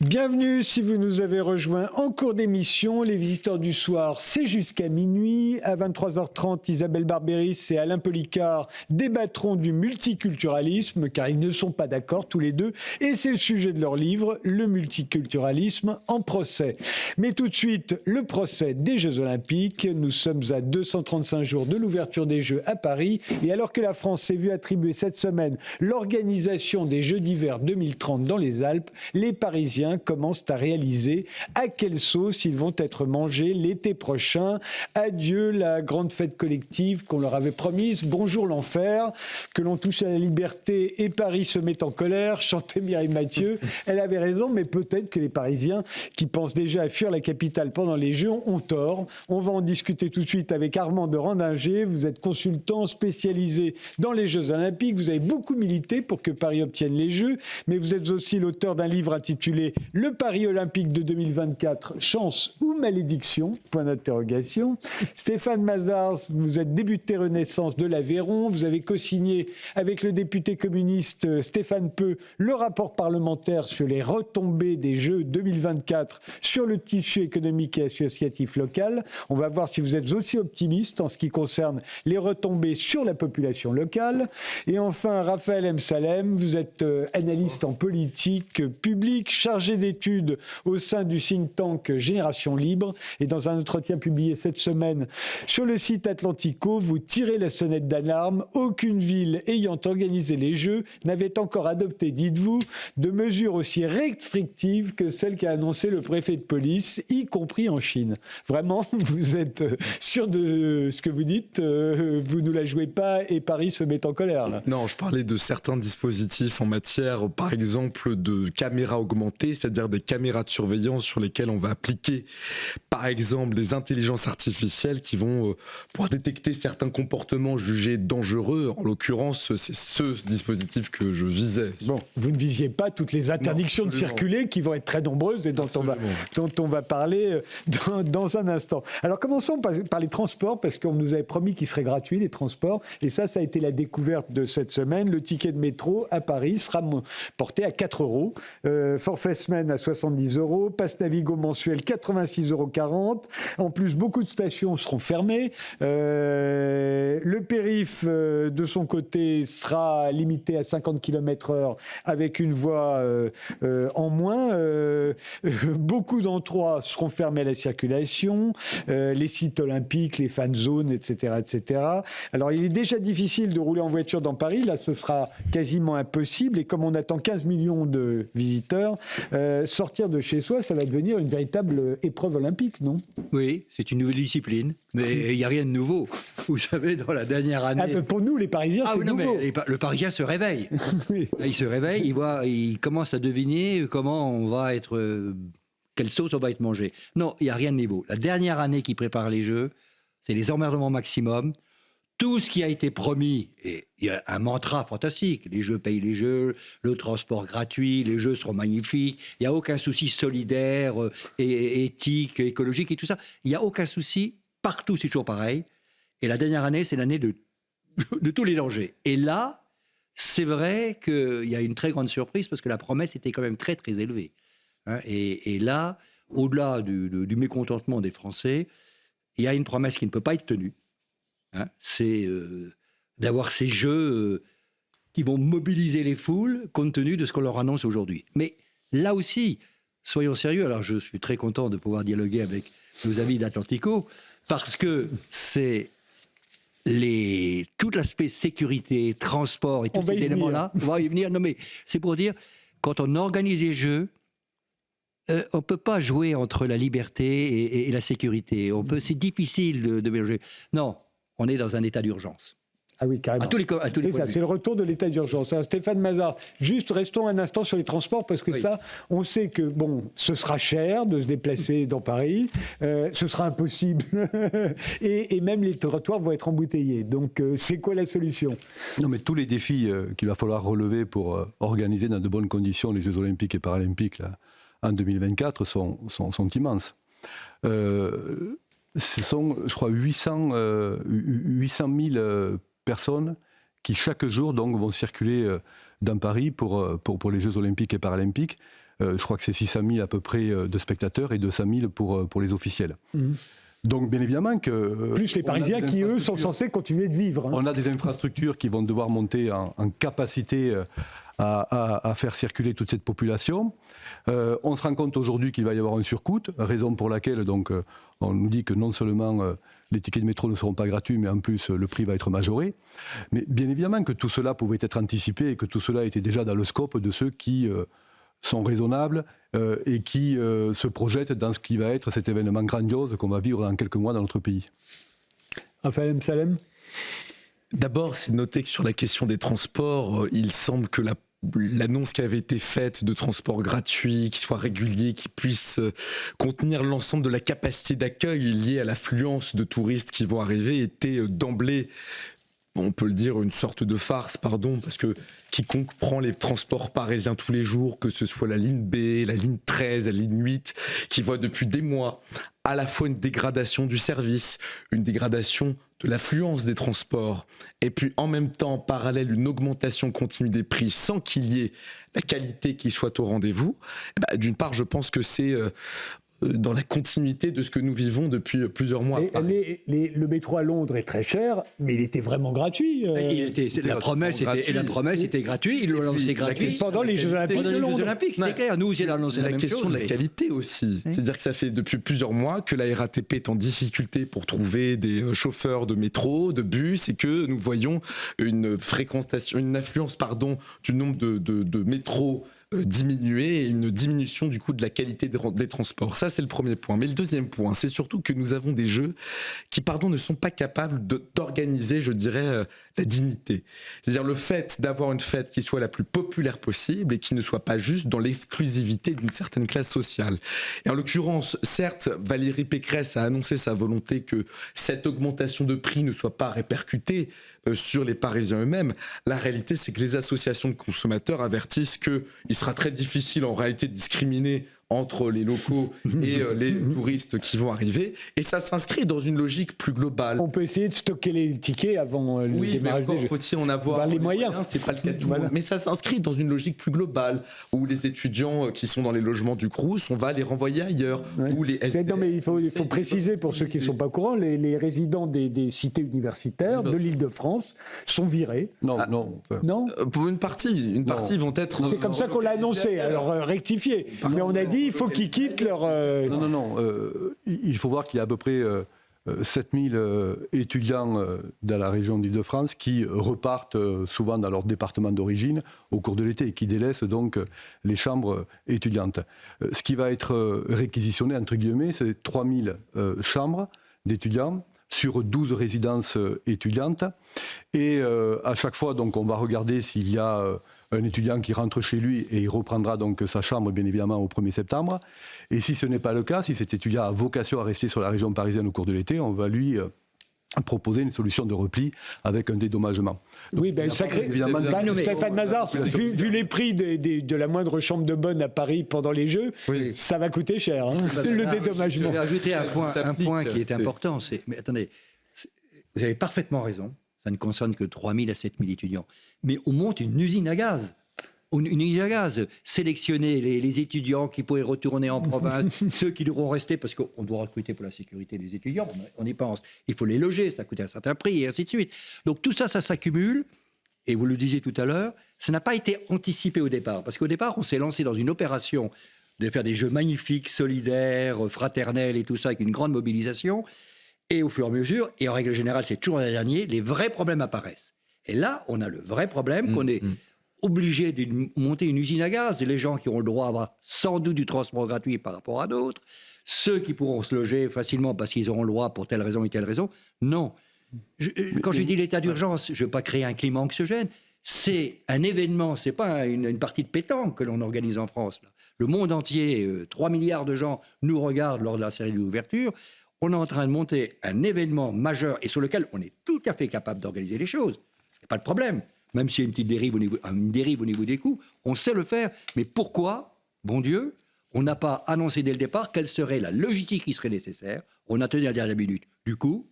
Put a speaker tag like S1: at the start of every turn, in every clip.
S1: Bienvenue si vous nous avez rejoints en cours d'émission. Les visiteurs du soir, c'est jusqu'à minuit. À 23h30, Isabelle Barbéris et Alain Policard débattront du multiculturalisme, car ils ne sont pas d'accord tous les deux. Et c'est le sujet de leur livre, Le multiculturalisme en procès. Mais tout de suite, le procès des Jeux Olympiques. Nous sommes à 235 jours de l'ouverture des Jeux à Paris. Et alors que la France s'est vue attribuer cette semaine l'organisation des Jeux d'hiver 2030 dans les Alpes, les Parisiens commencent à réaliser à quelle sauce ils vont être mangés l'été prochain. Adieu la grande fête collective qu'on leur avait promise. Bonjour l'enfer, que l'on touche à la liberté et Paris se met en colère. Chantait Mireille Mathieu. Elle avait raison, mais peut-être que les Parisiens qui pensent déjà à fuir la capitale pendant les Jeux ont tort. On va en discuter tout de suite avec Armand de Randinger. Vous êtes consultant spécialisé dans les Jeux Olympiques. Vous avez beaucoup milité pour que Paris obtienne les Jeux, mais vous êtes aussi l'auteur d'un livre intitulé Le Paris olympique de 2024, chance ou malédiction ? Point d'interrogation. Stéphane Mazars, vous êtes député Renaissance de l'Aveyron. Vous avez co-signé avec le député communiste Stéphane Peu le rapport parlementaire sur les retombées des Jeux 2024 sur le tissu économique et associatif local. On va voir si vous êtes aussi optimiste en ce qui concerne les retombées sur la population locale. Et enfin, Raphaël M. Salem, vous êtes analyste en politique publique, chargé d'études au sein du think tank Génération Libre. Et dans un entretien publié cette semaine sur le site Atlantico, vous tirez la sonnette d'alarme. Aucune ville ayant organisé les Jeux n'avait encore adopté, dites-vous, de mesures aussi restrictives que celles qu'a annoncé le préfet de police, y compris en Chine. Vraiment, vous êtes sûr de ce que vous dites, vous ne la jouez pas et Paris se met en colère, là.
S2: Non, je parlais de certains dispositifs en matière, par exemple, de caméras augmentées, c'est-à-dire des caméras de surveillance sur lesquelles on va appliquer, par exemple, des intelligences artificielles qui vont pouvoir détecter certains comportements jugés dangereux. En l'occurrence, c'est ce dispositif que je visais.
S1: Bon, vous ne visiez pas toutes les interdictions de circuler qui vont être très nombreuses et dont on va parler dans un instant. Alors commençons par les transports, parce qu'on nous avait promis qu'ils seraient gratuits, les transports, et ça a été la découverte de cette semaine. Le ticket de métro à Paris sera porté à 4 €, forfait semaine à 70 €, passe Navigo mensuel 86,40 €. En plus, beaucoup de stations seront fermées. Le périph', de son côté, sera limité à 50 km/h avec une voie en moins. Beaucoup d'endroits seront fermés à la circulation, les sites olympiques, les fan zones, etc., etc. Alors, il est déjà difficile de rouler en voiture dans Paris. Là, ce sera quasiment impossible. Et comme on attend 15 millions de visiteurs, sortir de chez soi, ça va devenir une véritable épreuve olympique, non ?
S3: Oui, c'est une nouvelle discipline, mais il n'y a rien de nouveau. Vous savez, dans la dernière année...
S1: pour nous, les Parisiens, c'est
S3: non,
S1: nouveau.
S3: Mais le Parisien se réveille.
S1: Oui.
S3: Il se réveille, il commence à deviner comment on va être... quelle sauce on va être mangé. Non, il n'y a rien de nouveau. La dernière année qui prépare les Jeux, c'est les emmerdements maximum. Tout ce qui a été promis, et il y a un mantra fantastique, les Jeux payent les Jeux, le transport gratuit, les Jeux seront magnifiques, il n'y a aucun souci solidaire, et éthique, écologique et tout ça. Il n'y a aucun souci, partout c'est toujours pareil. Et la dernière année, c'est l'année de tous les dangers. Et là, c'est vrai qu'il y a une très grande surprise, parce que la promesse était quand même très très élevée. Et là, au-delà du mécontentement des Français, il y a une promesse qui ne peut pas être tenue. C'est d'avoir ces Jeux qui vont mobiliser les foules compte tenu de ce qu'on leur annonce aujourd'hui. Mais là aussi, soyons sérieux. Alors je suis très content de pouvoir dialoguer avec nos amis d'Atlantico, parce que c'est tout l'aspect sécurité, transport et tous ces éléments-là. On va y venir. Non, mais c'est pour dire, quand on organise les Jeux, on ne peut pas jouer entre la liberté et la sécurité. C'est difficile de mélanger. Non. On est dans un état d'urgence.
S1: Ah oui, carrément.
S3: À tous les points de vue.
S1: C'est le retour de l'état d'urgence. Alors, Stéphane Mazars, juste restons un instant sur les transports, parce que ça, on sait que ce sera cher de se déplacer dans Paris, ce sera impossible, et même les trottoirs vont être embouteillés. Donc, c'est quoi la solution ?
S4: Non, mais tous les défis qu'il va falloir relever pour organiser dans de bonnes conditions les Jeux Olympiques et Paralympiques là, en 2024 sont immenses. Ce sont, je crois, 800 000 personnes qui, chaque jour, donc, vont circuler dans Paris pour les Jeux Olympiques et Paralympiques. je crois que c'est 600 000 à peu près de spectateurs et 200 000 pour les officiels. Donc bien évidemment que...
S1: Plus les Parisiens qui, eux, sont censés continuer de vivre.
S4: On a des infrastructures qui vont devoir monter en capacité à faire circuler toute cette population. On se rend compte aujourd'hui qu'il va y avoir un surcoût, raison pour laquelle donc, on nous dit que non seulement les tickets de métro ne seront pas gratuits, mais en plus le prix va être majoré. Mais bien évidemment que tout cela pouvait être anticipé et que tout cela était déjà dans le scope de ceux qui sont raisonnables et qui se projettent dans ce qui va être cet événement grandiose qu'on va vivre dans quelques mois dans notre pays.
S1: Raphaël Salem.
S2: D'abord, c'est de noter que sur la question des transports, il semble que l'annonce qui avait été faite de transports gratuits, qui soient réguliers, qui puissent contenir l'ensemble de la capacité d'accueil liée à l'affluence de touristes qui vont arriver, était d'emblée, on peut le dire, une sorte de farce, parce que quiconque prend les transports parisiens tous les jours, que ce soit la ligne B, la ligne 13, la ligne 8, qui voit depuis des mois à la fois une dégradation du service, une dégradation de l'affluence des transports, et puis en même temps, en parallèle, une augmentation continue des prix sans qu'il y ait la qualité qui soit au rendez-vous, d'une part, je pense que c'est dans la continuité de ce que nous vivons depuis plusieurs mois.
S1: Le métro à Londres est très cher, mais il était vraiment gratuit.
S3: La promesse était gratuite, ils l'ont lancé gratuit.
S1: Pendant les Jeux Olympiques de Londres.
S3: C'était clair, nous, ils ont lancé la même chose.
S2: La question de la qualité aussi. Oui. C'est-à-dire que ça fait depuis plusieurs mois que la RATP est en difficulté pour trouver des chauffeurs de métro, de bus, et que nous voyons une affluence du nombre de métros diminuer et une diminution du coup de la qualité des transports. Ça, c'est le premier point. Mais le deuxième point, c'est surtout que nous avons des jeux qui, ne sont pas capables d'organiser, je dirais, la dignité. C'est-à-dire le fait d'avoir une fête qui soit la plus populaire possible et qui ne soit pas juste dans l'exclusivité d'une certaine classe sociale. Et en l'occurrence, certes, Valérie Pécresse a annoncé sa volonté que cette augmentation de prix ne soit pas répercutée sur les Parisiens eux-mêmes. La réalité, c'est que les associations de consommateurs avertissent qu'il sera très difficile en réalité de discriminer entre les locaux et les touristes qui vont arriver. Et ça s'inscrit dans une logique plus globale.
S1: On peut essayer de stocker les tickets avant le démarrage des Jeux.
S2: Oui, faut-il en avoir
S1: les moyens.
S2: C'est pas le cas de tout le monde. Mais ça s'inscrit dans une logique plus globale, où les étudiants qui sont dans les logements du Crous, on va les renvoyer ailleurs.
S1: Ouais.
S2: Où les
S1: non, mais il faut préciser, pour ceux qui ne sont pas au courant, les résidents des cités universitaires de l'Île-de-France sont virés.
S4: Non.
S2: Pour une partie vont être...
S1: C'est comme ça qu'on l'a annoncé, alors rectifié. Mais on a dit il faut qu'ils quittent leur...
S4: Non. Il faut voir qu'il y a à peu près 7000 étudiants dans la région d'Île-de-France qui repartent souvent dans leur département d'origine au cours de l'été et qui délaissent donc les chambres étudiantes. Ce qui va être réquisitionné, entre guillemets, c'est 3000 chambres d'étudiants sur 12 résidences étudiantes. Et à chaque fois, donc, on va regarder s'il y a un étudiant qui rentre chez lui et il reprendra donc sa chambre, bien évidemment, au 1er septembre. Et si ce n'est pas le cas, si cet étudiant a vocation à rester sur la région parisienne au cours de l'été, on va lui proposer une solution de repli avec un dédommagement. Donc,
S1: oui, Stéphane Mazard, vu les prix de la moindre chambre de bonne à Paris pendant les Jeux, ça va coûter cher, le dédommagement.
S3: Je vais ajouter un point qui est important. Mais attendez, vous avez parfaitement raison, ça ne concerne que 3000 à 7000 étudiants. Mais on monte une usine à gaz. Une usine à gaz. Sélectionner les étudiants qui pourraient retourner en province, ceux qui devront rester, parce qu'on doit recruter pour la sécurité des étudiants, on y pense. Il faut les loger, ça coûte un certain prix, et ainsi de suite. Donc tout ça, ça s'accumule. Et vous le disiez tout à l'heure, ça n'a pas été anticipé au départ. Parce qu'au départ, on s'est lancé dans une opération de faire des jeux magnifiques, solidaires, fraternels et tout ça, avec une grande mobilisation. Et au fur et à mesure, et en règle générale, c'est toujours l'année dernière, les vrais problèmes apparaissent. Et là, on a le vrai problème qu'on est obligé de monter une usine à gaz. Et les gens qui ont le droit à avoir sans doute du transport gratuit par rapport à d'autres, ceux qui pourront se loger facilement parce qu'ils auront le droit pour telle raison et telle raison, non. Quand j'ai dit l'état d'urgence, je ne veux pas créer un climat anxiogène. C'est un événement, ce n'est pas une partie de pétanque que l'on organise en France. Là. Le monde entier, 3 milliards de gens nous regardent lors de la cérémonie d'ouverture. On est en train de monter un événement majeur et sur lequel on est tout à fait capable d'organiser les choses. Il n'y a pas de problème. Même s'il y a une petite dérive au niveau des coûts, on sait le faire. Mais pourquoi, bon Dieu, on n'a pas annoncé dès le départ quelle serait la logistique qui serait nécessaire? On a tenu à la dernière minute. Du coup,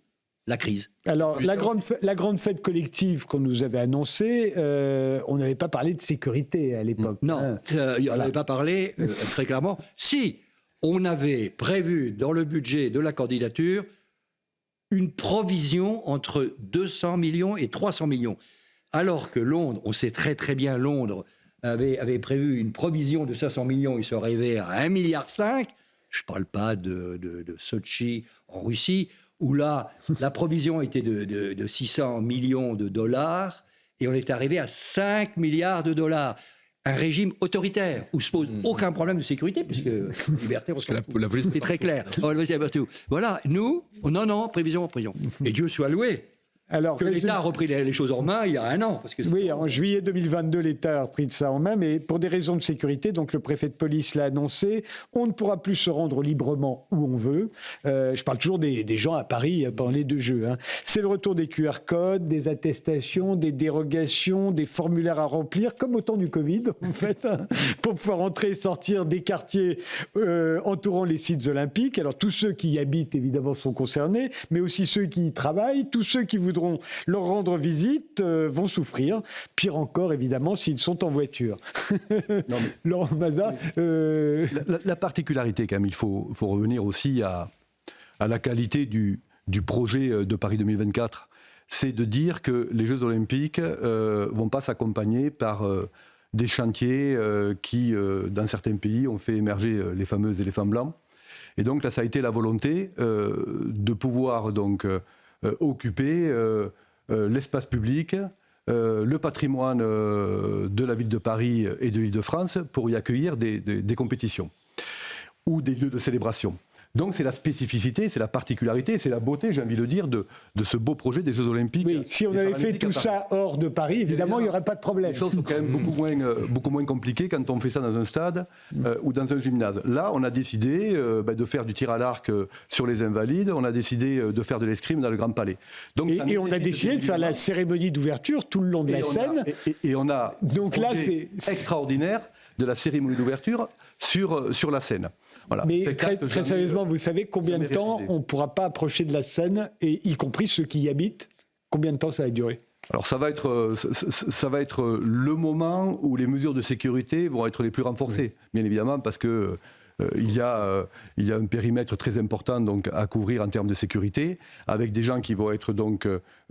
S3: la crise.
S1: Alors, la grande fête collective qu'on nous avait annoncée, on n'avait pas parlé de sécurité à l'époque.
S3: Non, on n'avait pas parlé très clairement. Si, on avait prévu dans le budget de la candidature une provision entre 200 millions et 300 millions. Alors que Londres, on sait très très bien, Londres avait prévu une provision de 500 millions, ils sont arrivés à 1,5 milliard. Je ne parle pas de Sochi en Russie, où là, la provision était de 600 millions de dollars, et on est arrivé à 5 milliards de dollars. Un régime autoritaire, où se pose aucun problème de sécurité, puisque liberté,
S2: Parce que la police
S3: c'est très clair. Voilà, nous, non, prévision. Et Dieu soit loué.
S1: Alors,
S3: Que l'État a repris les choses en main il y a un an. Parce que
S1: oui, en juillet 2022, l'État a repris ça en main, mais pour des raisons de sécurité, donc le préfet de police l'a annoncé, on ne pourra plus se rendre librement où on veut. Je parle toujours des gens à Paris pendant les 2 Jeux. C'est le retour des QR codes, des attestations, des dérogations, des formulaires à remplir, comme au temps du Covid, en fait, pour pouvoir entrer et sortir des quartiers entourant les sites olympiques. Alors, tous ceux qui y habitent, évidemment, sont concernés, mais aussi ceux qui y travaillent, tous ceux qui voudront leur rendre visite vont souffrir. Pire encore, évidemment, s'ils sont en voiture. Laurent Mazat.
S4: La particularité, quand même, il faut revenir aussi à la qualité du projet de Paris 2024. C'est de dire que les Jeux Olympiques ne vont pas s'accompagner par des chantiers qui, dans certains pays, ont fait émerger les fameux éléphants blancs. Et donc là, ça a été la volonté de pouvoir donc occuper l'espace public, le patrimoine de la ville de Paris et de l'Île-de-France pour y accueillir des compétitions ou des lieux de célébration. Donc c'est la spécificité, c'est la particularité, c'est la beauté, j'ai envie de dire, de ce beau projet des Jeux Olympiques.
S1: Oui, si on avait fait tout ça hors de Paris, évidemment, il n'y aurait pas de problème.
S4: Les choses sont quand même beaucoup moins compliquées quand on fait ça dans un stade ou dans un gymnase. Là, on a décidé de faire du tir à l'arc sur les Invalides, on a décidé de faire de l'escrime dans le Grand Palais. Donc,
S1: et on a décidé de faire la cérémonie d'ouverture tout le long de la scène.
S4: Et on a
S1: donc là, c'est
S4: extraordinaire de la cérémonie d'ouverture sur la scène. Voilà.
S1: Mais très sérieusement, vous savez combien de temps on ne pourra pas approcher de la scène, et y compris ceux qui y habitent, combien de temps ça va durer ?
S4: Alors ça va être le moment où les mesures de sécurité vont être les plus renforcées, bien évidemment, parce que il y a un périmètre très important donc, à couvrir en termes de sécurité, avec des gens qui vont être donc,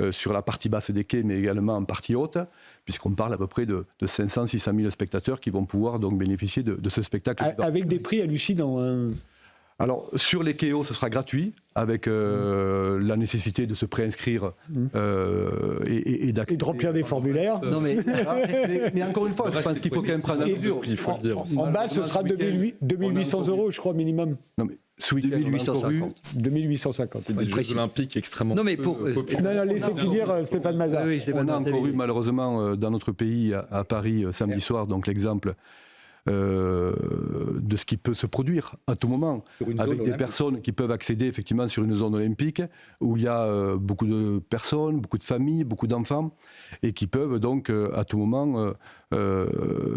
S4: sur la partie basse des quais, mais également en partie haute, puisqu'on parle à peu près de 500-600 000 spectateurs qui vont pouvoir donc, bénéficier de ce spectacle.
S1: Avec des prix hallucinants.
S4: Alors, sur les quais hauts, ce sera gratuit, avec la nécessité de se préinscrire et
S1: de remplir des formulaires.
S3: Non, mais
S4: encore une fois, je pense qu'il faut quand même prendre la mesure.
S2: Il faut le dire aussi.
S1: En bas, ce sera 2800 €, je crois, minimum.
S4: Non, mais ce week-end,
S3: 2850.
S1: 2850.
S2: C'est des Jeux Olympiques extrêmement
S1: Non, laissez finir Stéphane Mazat.
S3: Oui,
S4: on a encore eu, malheureusement, dans notre pays, à Paris, samedi soir, donc l'exemple de ce qui peut se produire à tout moment, avec des personnes qui peuvent accéder effectivement sur une zone olympique où il y a beaucoup de personnes, beaucoup de familles, beaucoup d'enfants, et qui peuvent donc à tout moment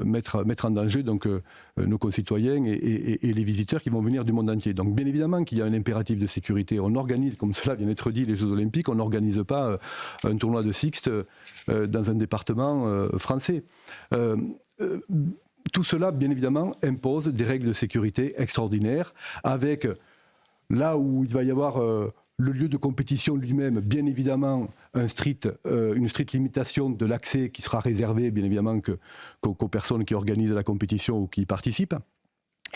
S4: mettre en danger donc, nos concitoyens et les visiteurs qui vont venir du monde entier. Donc bien évidemment qu'il y a un impératif de sécurité. On organise, comme cela vient d'être dit, les Jeux Olympiques, on n'organise pas un tournoi de Sixte dans un département français. Tout cela, bien évidemment, impose des règles de sécurité extraordinaires, avec là où il va y avoir le lieu de compétition lui-même, bien évidemment, une stricte limitation de l'accès qui sera réservée, bien évidemment, qu'aux personnes qui organisent la compétition ou qui y participent.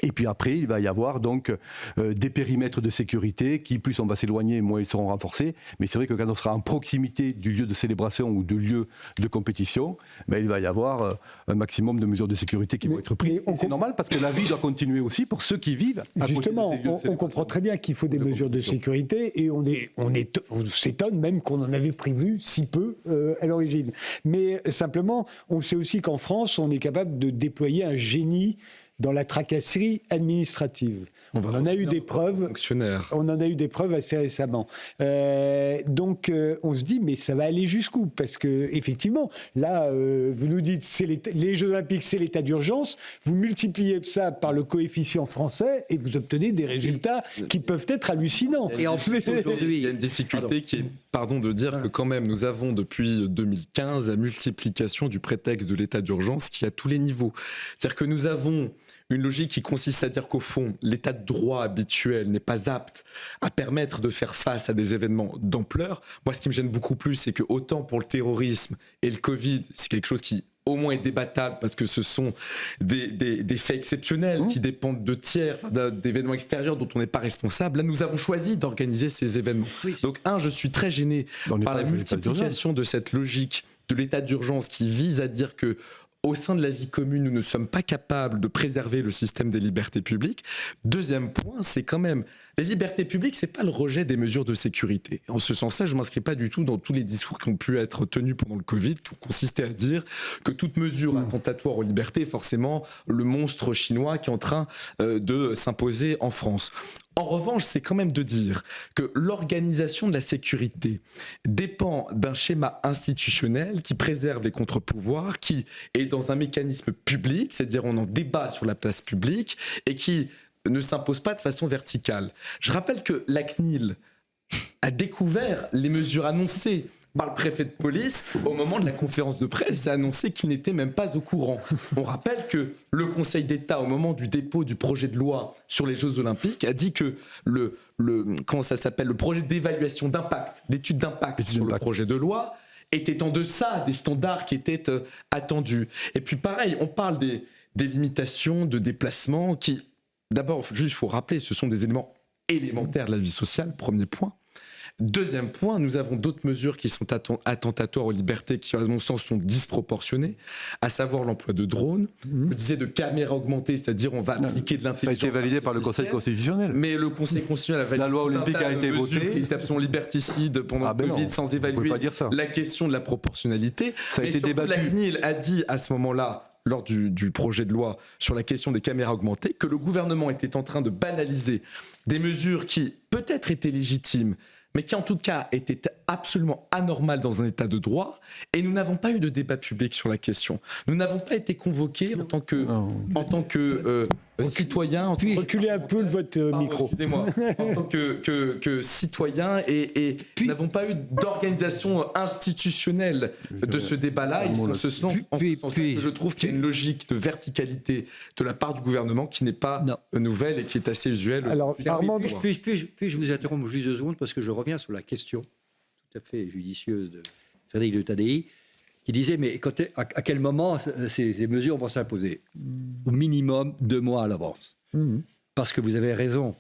S4: Et puis après, il va y avoir donc des périmètres de sécurité qui, plus on va s'éloigner, moins ils seront renforcés. Mais c'est vrai que quand on sera en proximité du lieu de célébration ou du lieu de compétition, il va y avoir un maximum de mesures de sécurité qui vont être prises. C'est normal parce que la vie doit continuer aussi pour ceux qui vivent.
S1: Justement, on comprend très bien qu'il faut des mesures de sécurité et on s'étonne même qu'on en avait prévu si peu à l'origine. Mais simplement, on sait aussi qu'en France, on est capable de déployer un génie dans la tracasserie administrative. On en a eu des preuves. On en a eu des preuves assez récemment. Donc, on se dit, mais ça va aller jusqu'où? Parce que effectivement, là, vous nous dites, les Jeux Olympiques, c'est l'état d'urgence. Vous multipliez ça par le coefficient français et vous obtenez des résultats qui peuvent être hallucinants.
S3: Et en plus, aujourd'hui,
S2: il y a une difficulté qui est, de dire que quand même, nous avons depuis 2015 la multiplication du prétexte de l'état d'urgence qui est à tous les niveaux. C'est-à-dire que nous avons une logique qui consiste à dire qu'au fond, l'état de droit habituel n'est pas apte à permettre de faire face à des événements d'ampleur. Moi, ce qui me gêne beaucoup plus, c'est que autant pour le terrorisme et le Covid, c'est quelque chose qui au moins est débattable parce que ce sont des faits exceptionnels qui dépendent de tiers, d'événements extérieurs dont on n'est pas responsable. Là, nous avons choisi d'organiser ces événements. Oui. Donc, je suis très gêné par la multiplication de cette logique de l'état d'urgence qui vise à dire que au sein de la vie commune, nous ne sommes pas capables de préserver le système des libertés publiques. Deuxième point, c'est quand même, les libertés publiques, c'est pas le rejet des mesures de sécurité. En ce sens-là, je m'inscris pas du tout dans tous les discours qui ont pu être tenus pendant le Covid, qui ont consisté à dire que toute mesure attentatoire aux libertés est forcément le monstre chinois qui est en train de s'imposer en France. En revanche, c'est quand même de dire que l'organisation de la sécurité dépend d'un schéma institutionnel qui préserve les contre-pouvoirs, qui est dans un mécanisme public, c'est-à-dire on en débat sur la place publique, et qui ne s'impose pas de façon verticale. Je rappelle que la CNIL a découvert les mesures annoncées par le préfet de police au moment de la conférence de presse, a annoncé qu'il n'était même pas au courant. On rappelle que le Conseil d'État, au moment du dépôt du projet de loi sur les Jeux Olympiques, a dit que le projet d'évaluation d'impact, l'étude d'impact sur le projet de loi, était en deçà des standards qui étaient attendus. Et puis pareil, on parle des limitations de déplacement qui, d'abord, juste il faut rappeler, ce sont des éléments élémentaires de la vie sociale, premier point. Deuxième point, nous avons d'autres mesures qui sont attentatoires aux libertés qui, à mon sens, sont disproportionnées, à savoir l'emploi de drones, je disais de caméras augmentées, c'est-à-dire on va appliquer de l'intelligence.
S4: Ça a été validé par le Conseil constitutionnel.
S2: Mais le Conseil constitutionnel a validé
S4: la loi olympique a été votée.
S2: Qui est absolument liberticide pendant le Covid sans évaluer la question de la proportionnalité.
S4: Ça a été débattu.
S2: La CNIL a dit à ce moment-là, lors du projet de loi sur la question des caméras augmentées, que le gouvernement était en train de banaliser des mesures qui peut-être étaient légitimes, mais qui en tout cas était absolument anormal dans un état de droit, et nous n'avons pas eu de débat public sur la question. Nous n'avons pas été convoqués en tant que citoyens...
S1: Reculez un peu votre micro.
S2: Excusez-moi. En tant que citoyens, et nous n'avons pas eu d'organisation institutionnelle de ce débat-là. En ce sens, je trouve qu'il y a une logique de verticalité de la part du gouvernement qui n'est pas nouvelle et qui est assez usuelle.
S1: Alors, Armand,
S3: puis-je vous interrompre juste 2 secondes parce que je reviens sur la question tout à fait judicieuse de Frédéric de Tadei, qui disait, mais à quel moment ces mesures vont s'imposer? Au minimum 2 mois à l'avance. Parce que vous avez raison,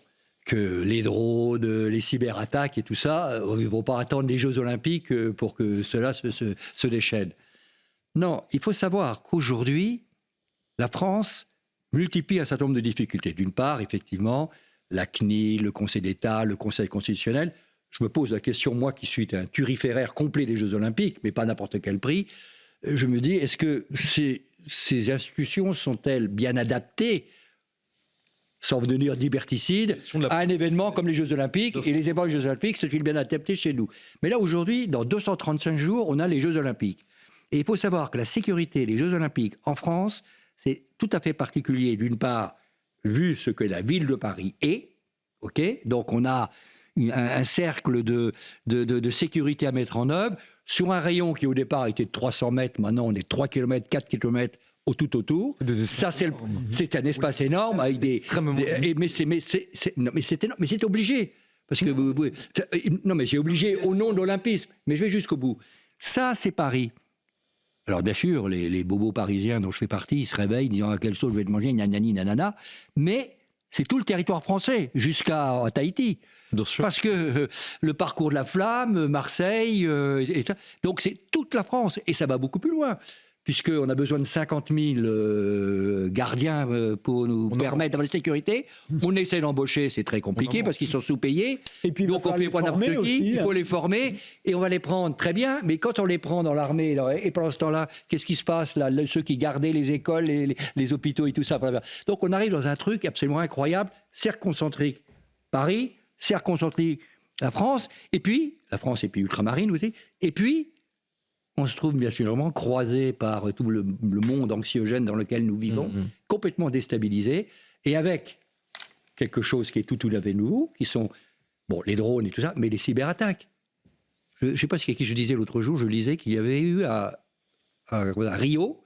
S3: que les drones, les cyberattaques et tout ça, ils ne vont pas attendre les Jeux Olympiques pour que cela se déchaîne. Non, il faut savoir qu'aujourd'hui, la France multiplie un certain nombre de difficultés. D'une part, effectivement, la CNIL, le Conseil d'État, le Conseil constitutionnel. Je me pose la question, moi qui suis un turiféraire complet des Jeux Olympiques, mais pas à n'importe quel prix, je me dis, est-ce que ces institutions sont-elles bien adaptées, sans devenir liberticides, à un événement comme les Jeux Olympiques? Et les événements des Jeux Olympiques, sont-ils bien adaptés chez nous? Mais là, aujourd'hui, dans 235 jours, on a les Jeux Olympiques. Et il faut savoir que la sécurité des Jeux Olympiques en France, c'est tout à fait particulier. D'une part, vu ce que la ville de Paris est, donc on a un cercle de sécurité à mettre en œuvre, sur un rayon qui au départ était de 300 mètres, maintenant on est 3 km, 4 km tout autour. Ça, c'est un espace énorme, avec mais c'est obligé. Parce que non, mais c'est obligé au nom de l'olympisme. Mais je vais jusqu'au bout. Ça, c'est Paris. Alors bien sûr, les bobos parisiens dont je fais partie, ils se réveillent disant à quelle sauce je vais te manger, nanani, nanana. Mais c'est tout le territoire français, jusqu'à Tahiti. Parce que le parcours de la Flamme, Marseille, donc c'est toute la France. Et ça va beaucoup plus loin. puisqu'on a besoin de 50 000 gardiens pour nous permettre d'avoir la sécurité. On essaie d'embaucher, c'est très compliqué parce qu'ils sont sous-payés.
S1: Et puis,
S3: donc on fait n'importe qui, il faut les former et on va les prendre très bien. Mais quand on les prend dans l'armée, et pendant ce temps-là, qu'est-ce qui se passe là, ceux qui gardaient les écoles, les hôpitaux et tout ça. Donc on arrive dans un truc absolument incroyable, cercle concentrique Paris, cercle concentrique la France et puis ultramarine aussi, et puis on se trouve bien sûr croisé par tout le monde anxiogène dans lequel nous vivons, complètement déstabilisé, et avec quelque chose qui est tout à fait nouveau, qui sont les drones et tout ça, mais les cyberattaques. Je ne sais pas si je disais l'autre jour, je lisais qu'il y avait eu à Rio,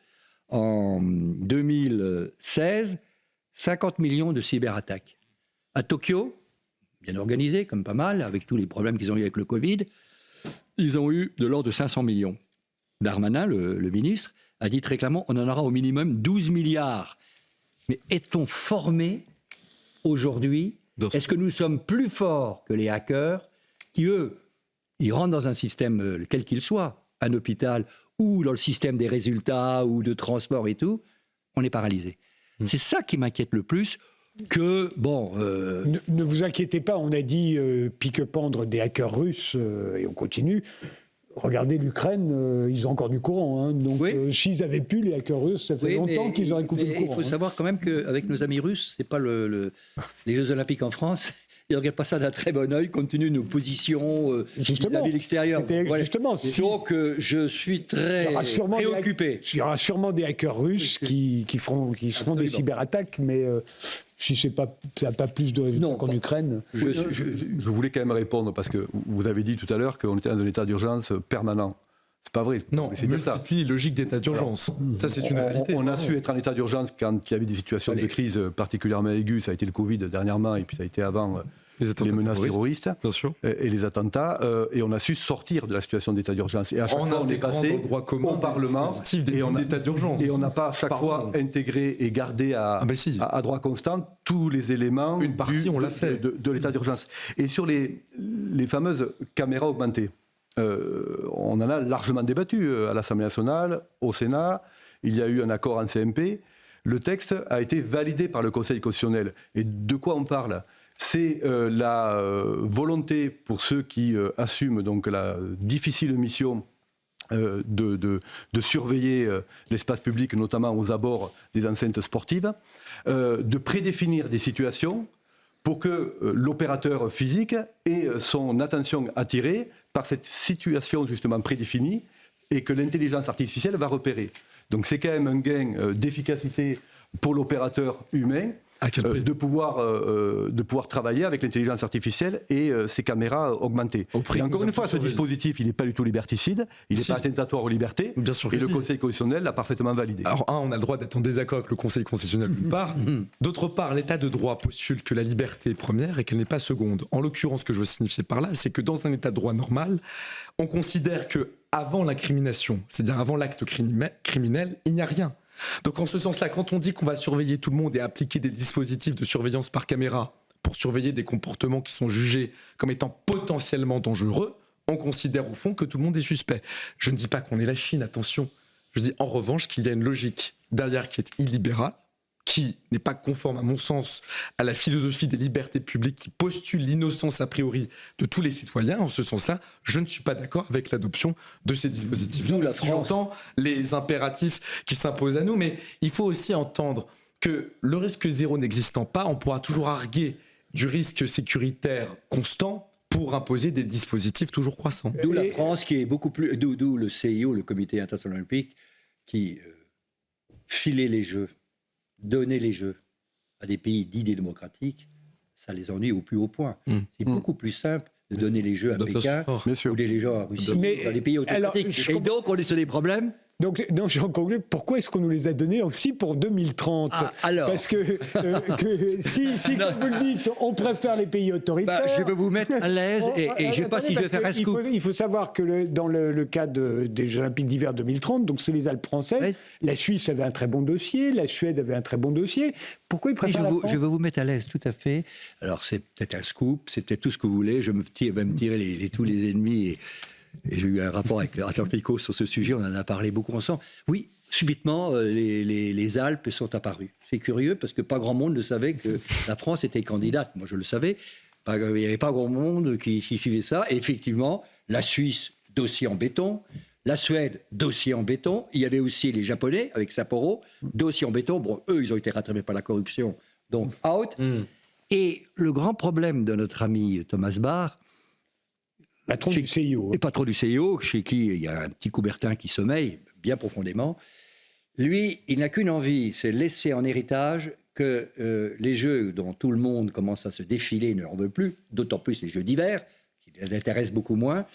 S3: en 2016, 50 millions de cyberattaques. À Tokyo, bien organisé, comme pas mal, avec tous les problèmes qu'ils ont eu avec le Covid, ils ont eu de l'ordre de 500 millions. Darmanin, le ministre, a dit très clairement on en aura au minimum 12 milliards. Mais est-on formés aujourd'hui? Est-ce que nous sommes plus forts que les hackers qui, eux, ils rentrent dans un système, quel qu'il soit, un hôpital ou dans le système des résultats ou de transport et tout, on est paralysé. C'est ça qui m'inquiète le plus que,
S1: Ne vous inquiétez pas, on a dit pique-pendre des hackers russes et on continue. Regardez l'Ukraine, ils ont encore du courant. Donc, s'ils avaient pu, les hackers russes, ça fait longtemps qu'ils auraient coupé le courant.
S3: Il faut savoir quand même qu'avec nos amis russes, c'est pas les Jeux Olympiques en France. Ils ne regardent pas ça d'un très bon œil, compte tenu de nos positions vis-à-vis de l'extérieur.
S1: Justement.
S3: Donc, je suis très préoccupé.
S1: Il y aura sûrement des hackers russes qui feront des cyberattaques, mais si ça n'a pas plus de résultats qu'en Ukraine.
S4: Je voulais quand même répondre, parce que vous avez dit tout à l'heure qu'on était dans un état d'urgence permanent. C'est pas vrai.
S2: Non, c'est multiplie logique d'état d'urgence. Ça, c'est une réalité.
S4: On a su être en état d'urgence quand il y avait des situations de crise particulièrement aiguës. Ça a été le Covid dernièrement, et puis ça a été avant les menaces terroristes
S2: bien sûr.
S4: Et les attentats. Et on a su sortir de la situation d'état d'urgence. Et à chaque fois, on est passé au Parlement et on n'a pas à chaque fois intégré et gardé à droit constant tous les éléments de l'état d'urgence. Et sur les fameuses caméras augmentées, on en a largement débattu à l'Assemblée nationale, au Sénat. Il y a eu un accord en CMP. Le texte a été validé par le Conseil constitutionnel. Et de quoi on parle ? C'est la volonté pour ceux qui assument donc la difficile mission de surveiller l'espace public, notamment aux abords des enceintes sportives, de prédéfinir des situations pour que l'opérateur physique ait son attention attirée par cette situation justement prédéfinie et que l'intelligence artificielle va repérer. Donc c'est quand même un gain d'efficacité pour l'opérateur humain de pouvoir travailler avec l'intelligence artificielle et ces caméras augmentées. Et encore une fois, ce dispositif, il n'est pas du tout liberticide, il n'est pas attentatoire aux libertés, et le Conseil constitutionnel l'a parfaitement validé.
S2: Alors, on a le droit d'être en désaccord avec le Conseil constitutionnel d'une part. D'autre part, l'état de droit postule que la liberté est première et qu'elle n'est pas seconde. En l'occurrence, ce que je veux signifier par là, c'est que dans un état de droit normal, on considère que avant l'incrimination, c'est-à-dire avant l'acte criminel, il n'y a rien. Donc en ce sens-là, quand on dit qu'on va surveiller tout le monde et appliquer des dispositifs de surveillance par caméra pour surveiller des comportements qui sont jugés comme étant potentiellement dangereux, on considère au fond que tout le monde est suspect. Je ne dis pas qu'on est la Chine, attention. Je dis en revanche qu'il y a une logique derrière qui est illibérale, qui n'est pas conforme, à mon sens, à la philosophie des libertés publiques qui postule l'innocence a priori de tous les citoyens. En ce sens-là, je ne suis pas d'accord avec l'adoption de ces dispositifs.
S3: D'où la
S2: France. J'entends les impératifs qui s'imposent à nous, mais il faut aussi entendre que le risque zéro n'existant pas, on pourra toujours arguer du risque sécuritaire constant pour imposer des dispositifs toujours croissants.
S3: D'où la France qui est beaucoup plus... D'où le CIO, le Comité international olympique, qui filait les Jeux, donner les Jeux à des pays dits démocratiques, ça les ennuie au plus haut point. C'est beaucoup plus simple de donner les Jeux à Pékin ou les Jeux à Russie, dans les pays autocratiques. Et donc, on est sur des problèmes.
S1: Donc, j'en conclue, pourquoi est-ce qu'on nous les a donnés aussi pour 2030 ? Parce que si comme vous le dites, on préfère les pays autoritaires...
S3: je vais vous mettre à l'aise et je ne sais pas si je vais faire un scoop.
S1: Il faut savoir que dans le cas des Jeux Olympiques d'hiver 2030, donc c'est les Alpes françaises, la Suisse avait un très bon dossier, la Suède avait un très bon dossier. Pourquoi ils préfèrent la France ?
S3: Je vais vous mettre à l'aise, tout à fait. Alors, c'est peut-être un scoop, c'est peut-être tout ce que vous voulez. Je vais me tirer tous les ennemis et j'ai eu un rapport avec Atlantico sur ce sujet, on en a parlé beaucoup ensemble. Oui, subitement, les Alpes sont apparues. C'est curieux parce que pas grand monde ne savait que la France était candidate. Moi, je le savais. Il n'y avait pas grand monde qui suivait ça. Et effectivement, la Suisse, dossier en béton. La Suède, dossier en béton. Il y avait aussi les Japonais, avec Sapporo, dossier en béton. Bon, eux, ils ont été rattrapés par la corruption, donc out. Et le grand problème de notre ami Thomas Bach,
S1: patron du CIO.
S3: et patron du CIO, chez qui il y a un petit Coubertin qui sommeille bien profondément, lui, il n'a qu'une envie, c'est laisser en héritage que les jeux dont tout le monde commence à se défiler ne en veut plus, d'autant plus les jeux d'hiver, qui l'intéressent beaucoup moins.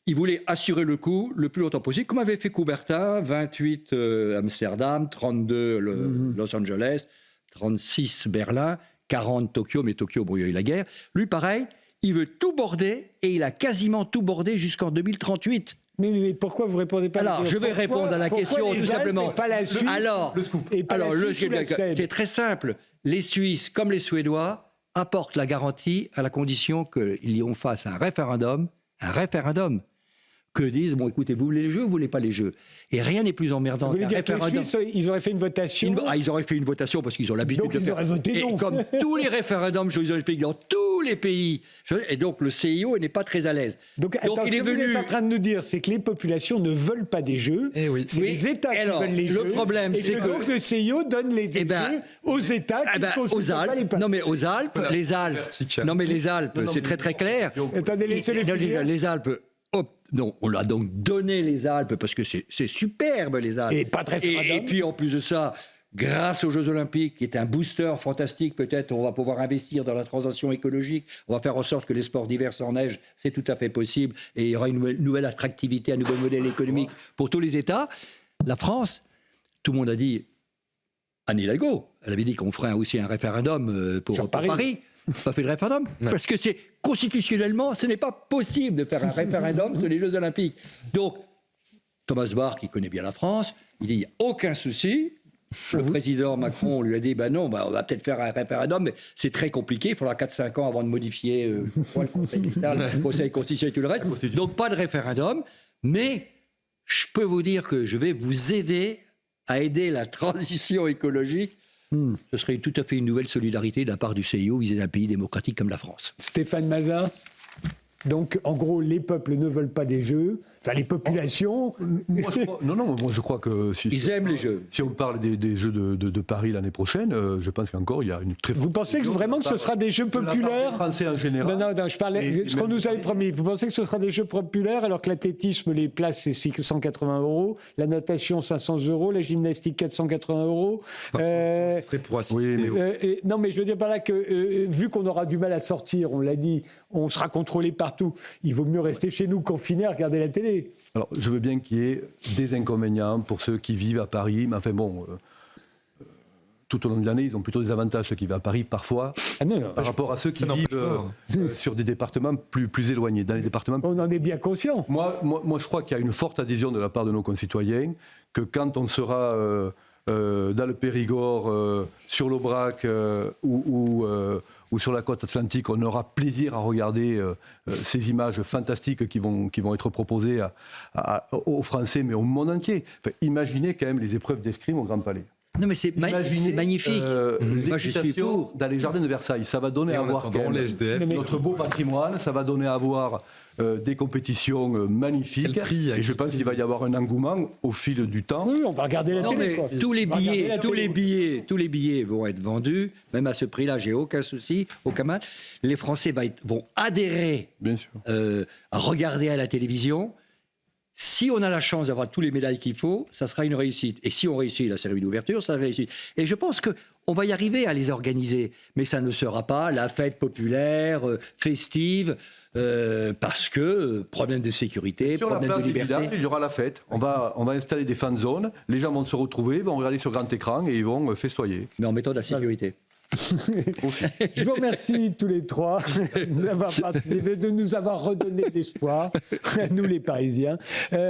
S3: Il voulait assurer le coup le plus longtemps possible, comme avait fait Coubertin, 28 Amsterdam, 32 Los Angeles, 36 Berlin, 40 Tokyo, mais Tokyo, bon, il y a eu la guerre. Lui, pareil, il veut tout border, et il a quasiment tout bordé jusqu'en 2038.
S1: Mais pourquoi vous répondez pas?
S3: Alors, je vais répondre à la question tout simplement.
S1: Pas la Suisse,
S3: Le qui est très simple. Les Suisses, comme les Suédois, apportent la garantie à la condition qu'ils fassent un référendum. Que disent, bon, écoutez, vous voulez les jeux ou vous voulez pas les jeux? Et rien n'est plus emmerdant.
S1: Vous voulez dire que les Suisses, ils auraient fait une votation?
S3: Ils auraient fait une votation parce qu'ils ont l'habitude
S1: donc
S3: de
S1: ils
S3: faire.
S1: auraient voté non.
S3: Et comme tous les référendums dans tous les pays. Et donc le CIO n'est pas très à l'aise.
S1: Donc attends,
S3: il est
S1: ce que vous
S3: venu.
S1: êtes en train de nous dire, c'est que les populations ne veulent pas des jeux.
S2: Eh oui.
S1: C'est les États qui
S3: Alors,
S1: veulent les
S3: le
S1: jeux.
S3: problème,
S1: et
S3: c'est que
S1: donc le CIO donne les jeux aux États qui
S3: aux Alpes. Non mais aux Alpes,
S2: Voilà,
S3: les Alpes.
S2: vertical.
S3: Non mais les Alpes, c'est très très clair.
S1: Attendez, laissez-les finir.
S3: Les Alpes. Non, on leur a donc donné les Alpes parce que c'est superbe les Alpes.
S1: Et pas de référendum.
S3: Et puis en plus de ça, grâce aux Jeux Olympiques, qui est un booster fantastique, peut-être on va pouvoir investir dans la transition écologique. On va faire en sorte que les sports d'hiver sans neige, c'est tout à fait possible. Et il y aura une nouvelle attractivité, un nouveau modèle économique pour tous les États. La France, tout le monde a dit, Anne Hidalgo, elle avait dit qu'on ferait aussi un référendum pour Paris. Pas fait le référendum. Ouais. Parce que c'est constitutionnellement, ce n'est pas possible de faire un référendum sur les Jeux Olympiques. Donc, Thomas Bach, qui connaît bien la France, il dit, il n'y a aucun souci. Le président Macron lui a dit, non, on va peut-être faire un référendum, mais c'est très compliqué, il faudra 4-5 ans avant de modifier le Conseil d'État, le Conseil constitutionnel et tout le reste. Donc, pas de référendum, mais je peux vous dire que je vais vous aider à aider la transition écologique. Ce serait tout à fait une nouvelle solidarité de la part du CIO vis-à-vis d'un pays démocratique comme la France.
S1: Stéphane Mazars. Donc, en gros, les peuples ne veulent pas des jeux. Enfin, les populations.
S4: Moi, je crois que
S3: ils aiment les jeux.
S4: Si on parle des Jeux de Paris l'année prochaine, je pense qu'encore il y a une très.
S1: Vous pensez vraiment que ce sera des jeux populaires?
S4: Français en général.
S1: Non, je parlais. Ce qu'on nous avait promis. Vous pensez que ce sera des jeux populaires alors que l'athlétisme, les places, c'est 180 €, la natation 500 €, la gymnastique 480 €.
S2: Ce serait pour assister.
S1: Non, mais je veux dire par là que vu qu'on aura du mal à sortir, on l'a dit, on sera contrôlé partout. Il vaut mieux rester chez nous, confinés, à regarder la télé.
S4: Alors, je veux bien qu'il y ait des inconvénients pour ceux qui vivent à Paris, mais enfin bon, tout au long de l'année, ils ont plutôt des avantages, ceux qui vivent à Paris, parfois, par rapport à ceux qui vivent sur des départements plus éloignés. Dans les départements...
S1: On en est bien conscient.
S4: Moi, je crois qu'il y a une forte adhésion de la part de nos concitoyens, que quand on sera dans le Périgord, sur l'Aubrac ou sur la côte atlantique, on aura plaisir à regarder ces images fantastiques qui vont être proposées aux Français, mais au monde entier. Enfin, imaginez quand même les épreuves d'escrime au Grand Palais.
S3: Non, mais c'est magnifique.
S4: Moi, je suis pour. Dans les jardins de Versailles, ça va donner à voir notre beau patrimoine, ça va donner à voir des compétitions magnifiques. Et je pense qu'il va y avoir un engouement au fil du temps.
S1: Oui, on va regarder la télé. Quoi.
S3: Tous les billets vont être vendus, même à ce prix-là, j'ai aucun souci, aucun mal. Les Français vont adhérer à regarder à la télévision. Si on a la chance d'avoir tous les médailles qu'il faut, ça sera une réussite. Et si on réussit la cérémonie d'ouverture, ça sera une réussite. Et je pense qu'on va y arriver à les organiser. Mais ça ne sera pas la fête populaire, festive, parce que problème de sécurité, problème de liberté.
S4: Village, il y aura la fête. On va installer des fan zones. Les gens vont se retrouver, vont regarder sur grand écran et ils vont festoyer.
S3: Mais en mettant de la sécurité.
S1: Je vous remercie tous les trois de nous avoir redonné de l'espoir, nous les Parisiens.